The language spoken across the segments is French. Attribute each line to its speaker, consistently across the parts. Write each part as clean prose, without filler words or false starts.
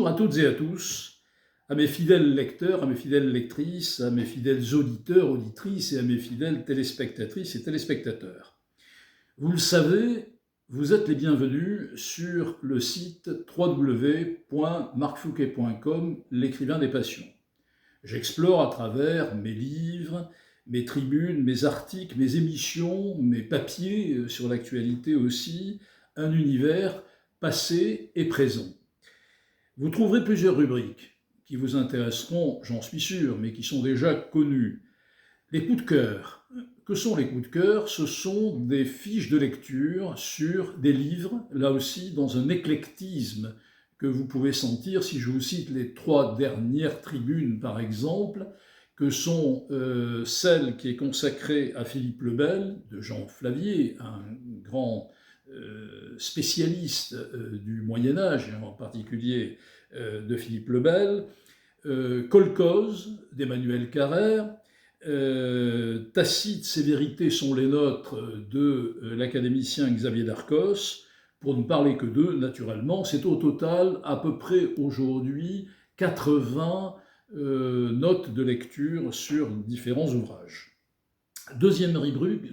Speaker 1: Bonjour à toutes et à tous, à mes fidèles lecteurs, à mes fidèles lectrices, à mes fidèles auditeurs, auditrices et à mes fidèles téléspectatrices et téléspectateurs. Vous le savez, vous êtes les bienvenus sur le site www.marcfouquet.com, l'écrivain des passions. J'explore à travers mes livres, mes tribunes, mes articles, mes émissions, mes papiers sur l'actualité aussi, un univers passé et présent. Vous trouverez plusieurs rubriques qui vous intéresseront, j'en suis sûr, mais qui sont déjà connues. Les coups de cœur. Que sont les coups de cœur? Ce sont des fiches de lecture sur des livres, là aussi dans un éclectisme que vous pouvez sentir si je vous cite les 3 dernières tribunes par exemple, que sont celle qui est consacrée à Philippe le Bel, de Jean Flavier, un grand spécialiste du Moyen-Âge, en particulier de Philippe le Bel, Kolkhoz d'Emmanuel Carrère, Tacite, ces vérités sont les nôtres de l'académicien Xavier Darcos, pour ne parler que d'eux, naturellement. C'est au total à peu près aujourd'hui 80 notes de lecture sur différents ouvrages. Deuxième rubrique,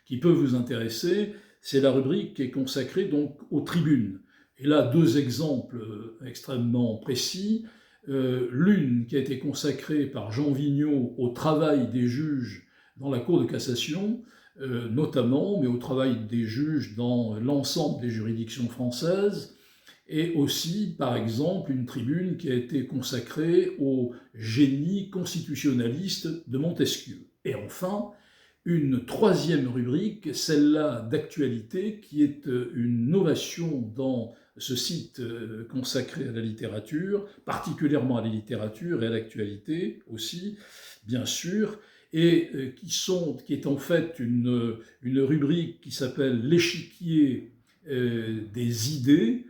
Speaker 1: qui peut vous intéresser, c'est la rubrique qui est consacrée donc aux tribunes. Et là, 2 exemples extrêmement précis. L'une qui a été consacrée par Jean Vigneault au travail des juges dans la Cour de cassation, notamment, mais au travail des juges dans l'ensemble des juridictions françaises, et aussi, par exemple, une tribune qui a été consacrée au génie constitutionnaliste de Montesquieu. Et enfin, une 3e rubrique, celle-là d'actualité, qui est une novation dans ce site consacré à la littérature, particulièrement à la littérature et à l'actualité aussi, bien sûr, et qui est en fait une rubrique qui s'appelle l'échiquier des idées,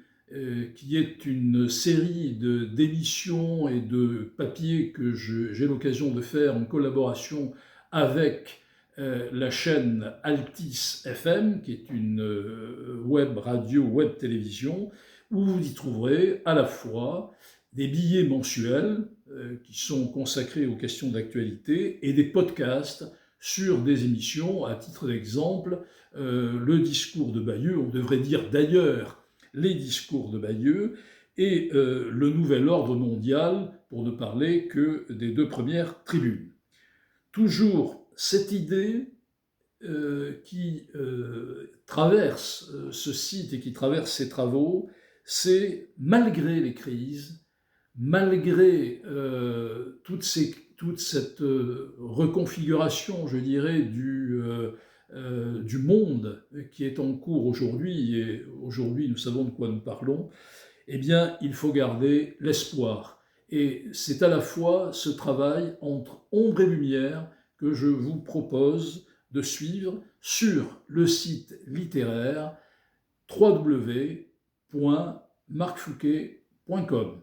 Speaker 1: qui est une série d'émissions et de papiers que j'ai l'occasion de faire en collaboration avec la chaîne Altis FM, qui est une web radio, web télévision, où vous y trouverez à la fois des billets mensuels qui sont consacrés aux questions d'actualité et des podcasts sur des émissions. À titre d'exemple, le discours de Bayeux, on devrait dire d'ailleurs les discours de Bayeux, et le nouvel ordre mondial, pour ne parler que des 2 premières tribunes. Toujours cette idée qui traverse ce site et qui traverse ces travaux, c'est malgré les crises, malgré toute cette reconfiguration, je dirais, du monde qui est en cours aujourd'hui, et aujourd'hui nous savons de quoi nous parlons, eh bien il faut garder l'espoir. Et c'est à la fois ce travail entre ombre et lumière que je vous propose de suivre sur le site littéraire www.marcfouquet.com.